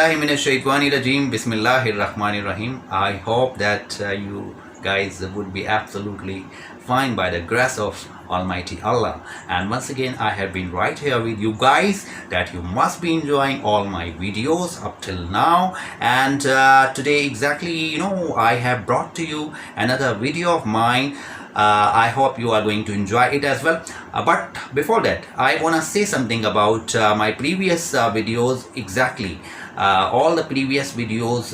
billahi minash shaitanir rajim. Bismillahir rahmanir rahim. I hope that you guys would be absolutely fine by the grace of Almighty Allah. And once again, I have been right here with you guys that you must be enjoying all my videos up till now. And today exactly, I have brought to you another video of mine. I hope you are going to enjoy it as well. But before that, I want to say something about my previous videos. Exactly, all the previous videos,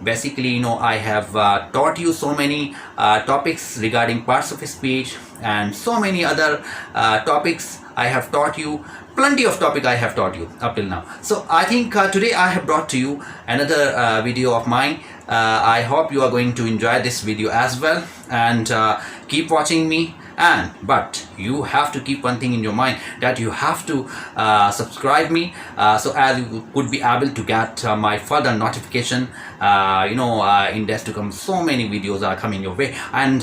basically, I have taught you so many topics regarding parts of speech and so many other topics I have taught you. Plenty of topic I have taught you up till now. So I think today I have brought to you another video of mine. I hope you are going to enjoy this video as well, and keep watching me. But you have to keep one thing in your mind, that you have to subscribe me, so as you could be able to get my further notification. In days to come, so many videos are coming your way. And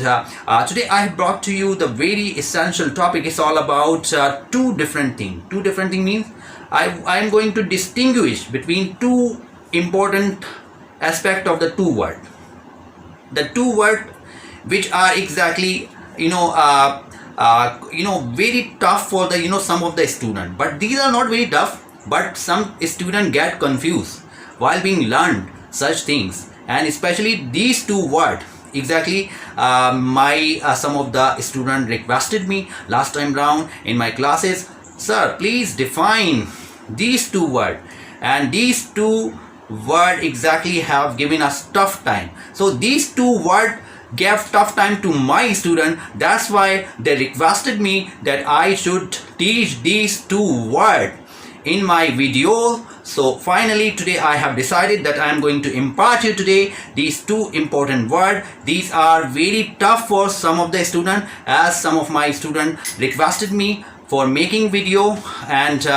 today I have brought to you the very essential topic. It's all about two different things. Two different things means I am going to distinguish between two important aspect of the two word. The two word which are exactly very tough for the some of the student, but these are not very tough, but some student get confused while being learned such things. And especially these two word, exactly, some of the student requested me last time round in my classes, sir, please define these two word. And these two word exactly have given us tough time. So these two word gave tough time to my student. That's why they requested me that I should teach these two words in my video. So finally today I have decided that I am going to impart you today these two important words. These are very tough for some of the students, as some of my students requested me for making video. And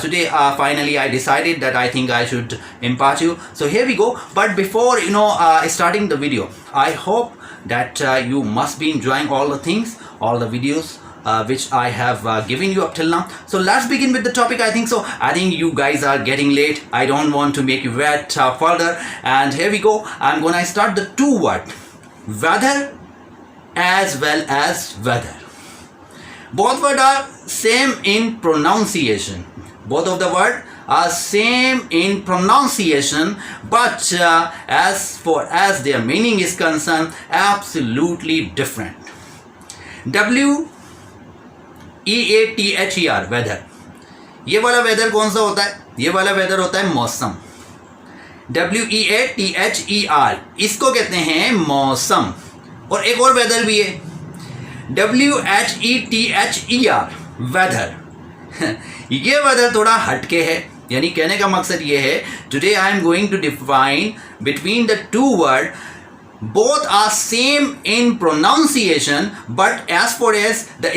today finally I decided that I think I should impart you. So here we go. But before starting the video, I hope that you must be enjoying all the things, all the videos which I have given you up till now. So let's begin with the topic. I think you guys are getting late. I don't want to make you wait further. And here we go. I'm gonna start the two word, whether as well as whether. Both words are same in pronunciation. Both of the words are same in pronunciation, but as their meaning is concerned, absolutely different. WEATHER, weather. ये वाला weather कौन सा होता है? ये वाला weather होता है मौसम. WEATHER, इसको कहते हैं मौसम. और एक और weather भी है, WHETHER, weather. ये weather थोड़ा हटके है. यानी कहने का मकसद ये है, today I am going to define between the two word. Both are same in pronunciation, but as far as the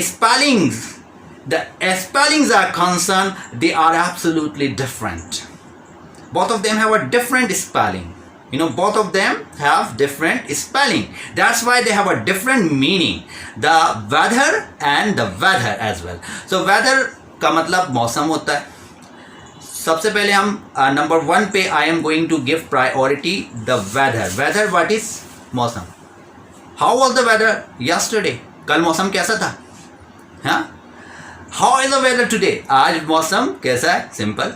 spellings are concerned, they are absolutely different. Both of them have a different spelling. Both of them have different spelling. That's why they have a different meaning. The weather and the weather as well. So weather का मतलब मौसम होता है. सबसे पहले हम number 1 पे I am going to give priority the weather. Weather what is? मौसम. How was the weather yesterday? कल मौसम कैसा था? How is the weather today? आज मौसम कैसा है? Simple.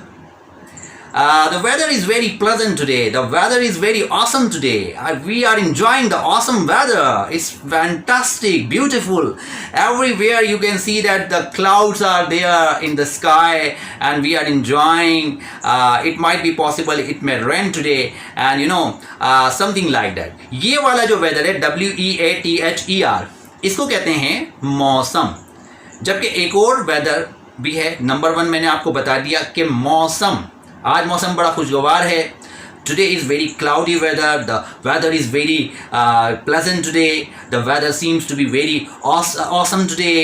The weather is very pleasant today. The weather is very awesome today. We are enjoying the awesome weather. It's fantastic, beautiful. Everywhere you can see that the clouds are there in the sky, and we are enjoying. It might be possible it may rain today, and something like that. ये वाला जो weather है, WEATHER, इसको कहते हैं मौसम. जबकि एक और weather भी है. नंबर 1 मैंने आपको बता दिया कि मौसम. आज मौसम बड़ा खुशगवार है. Today is very cloudy weather. The weather is very pleasant today. The weather seems to be very awesome today.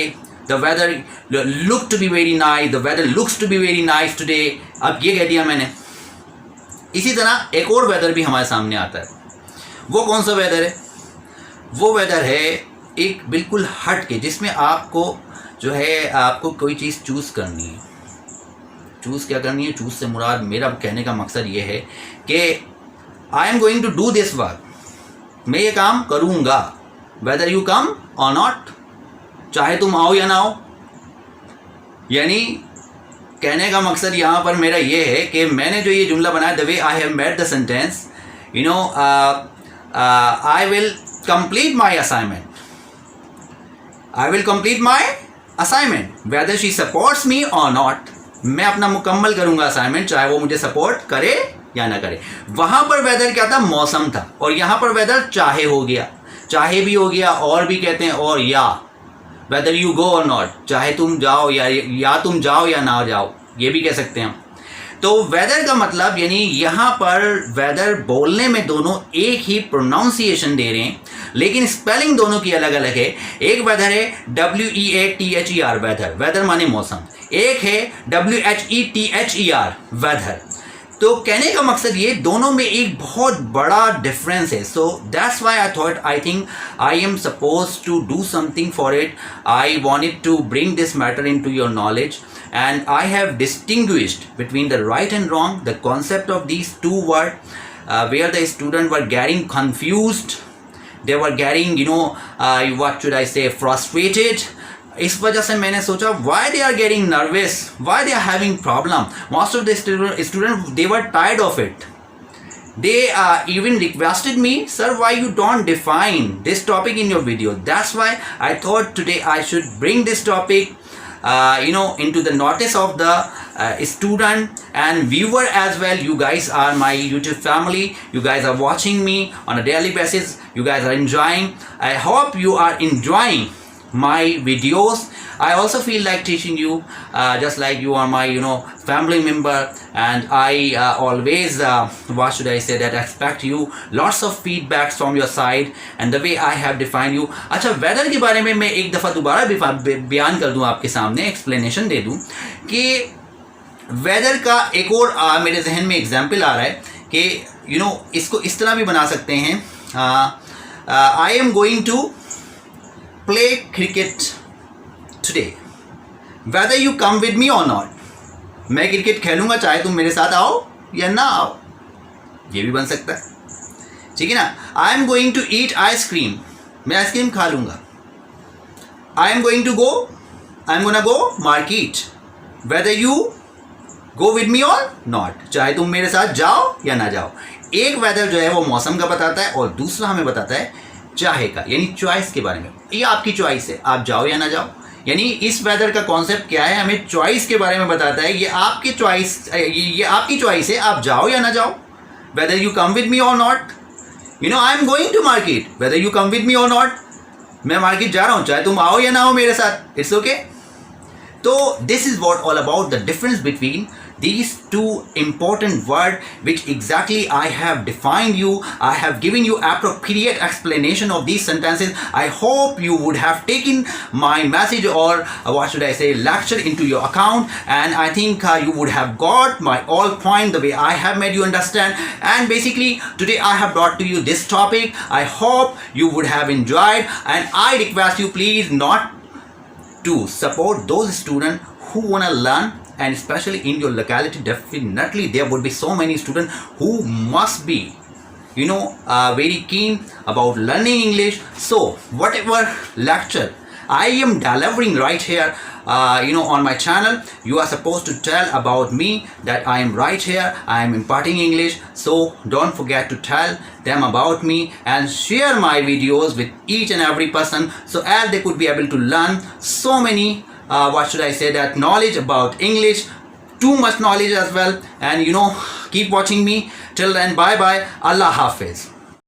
The weather look to be very nice. The weather looks to be very nice today. अब ये कह दिया मैंने. इसी तरह एक और weather भी हमारे सामने आता है. वो कौन सा weather है? वो weather है एक बिल्कुल हट के, जिसमें आपको जो है आपको कोई चीज़ चूज़ करनी है. चूज़ क्या करनी है, चूज़ से मुराद मेरा कहने का मकसद ये है कि I am going to do this work, मैं ये काम करूँगा, वेदर यू कम और नॉट, चाहे तुम आओ या ना आओ। यानी कहने का मकसद यहाँ पर मेरा ये है कि मैंने जो ये जुमला बनाया, the way I have made the sentence, you know, I will complete my assignment, I will complete my assignment whether she supports me और नॉट। मैं अपना मुकम्मल करूँगा असाइनमेंट, चाहे वो मुझे सपोर्ट करे या ना करे। वहाँ पर वेदर क्या था, मौसम था, और यहाँ पर वेदर चाहे हो गया, चाहे भी हो गया, और भी कहते हैं, और या वेदर यू गो और नॉट, चाहे तुम जाओ या तुम जाओ या ना जाओ, ये भी कह सकते हैं हम। तो वेदर का मतलब यानी यहाँ पर वेदर बोलने में दोनों एक ही प्रोनाउंसिएशन दे रहे हैं, लेकिन स्पेलिंग दोनों की अलग अलग है। एक वेदर है WEATHER वेदर, वेदर माने मौसम, एक है WHETHER वेदर। तो कहने का मकसद ये दोनों में एक बहुत बड़ा डिफरेंस है। So that's why I thought I think I am suppose to do something for it, I wanted to bring this matter into your knowledge, and I have distinguished between the right and wrong, the concept of these two words, where the students were getting confused, they were getting, you know, what should I say, frustrated. इस वजह से मैंने सोचा why they are getting nervous, why they are having problem. Most of the students they were tired of it. They even requested me, sir, why you don't define this topic in your video. That's why I thought today I should bring this topic into the notice of the student and viewer as well. You guys are my YouTube family, you guys are watching me on a daily basis, you guys are enjoying. I hope you are enjoying my videos. I also feel like teaching you, just like you are my family member, and I always what should I say that expect you lots of feedbacks from your side and the way I have defined you. अच्छा, weather के बारे में मैं एक दफ़ा दोबारा बयान कर दूं आपके सामने, एक्सप्लेनेशन दे दूं कि वेदर का एक और मेरे जहन में एग्जाम्पल आ रहा है कि इसको इस तरह भी बना सकते हैं, I am going to play cricket today, whether you come with me or not. मैं क्रिकेट खेलूंगा चाहे तुम मेरे साथ आओ या ना आओ, ये भी बन सकता है, ठीक है ना। I am going to eat ice cream, मैं आइसक्रीम खा लूंगा। I am going to go, I am gonna go market, whether you go with me और नॉट, चाहे तुम मेरे साथ जाओ या ना जाओ। एक वेदर जो है वो मौसम का बताता है और दूसरा हमें बताता है चाहे का, यानी चॉइस के बारे में। ये आपकी चॉइस है, आप जाओ या ना जाओ। यानी इस वेदर का कॉन्सेप्ट क्या है, हमें चॉइस के बारे में बताता है। ये आपकी चॉइस है, आप जाओ या ना जाओ, whether you come with me और not. I am going to market, whether you come with me और नॉट, मैं मार्केट जा रहा हूँ चाहे तुम आओ या ना हो मेरे साथ, इट्स ओके। तो this is what all about the difference between these two important words which exactly I have defined you. I have given you appropriate explanation of these sentences. I hope you would have taken my message or what should I say lecture into your account, and I think you would have got my all point the way I have made you understand. And basically today I have brought to you this topic. I hope you would have enjoyed, and I request you please not to support those students who want to learn, and especially in your locality definitely there would be so many students who must be very keen about learning English. So whatever lecture I am delivering right here on my channel, you are supposed to tell about me that I am right here, I am imparting English. So don't forget to tell them about me and share my videos with each and every person, so as they could be able to learn so many what should I say that knowledge about English, too much knowledge as well. And keep watching me till then. Bye bye, Allah Hafiz.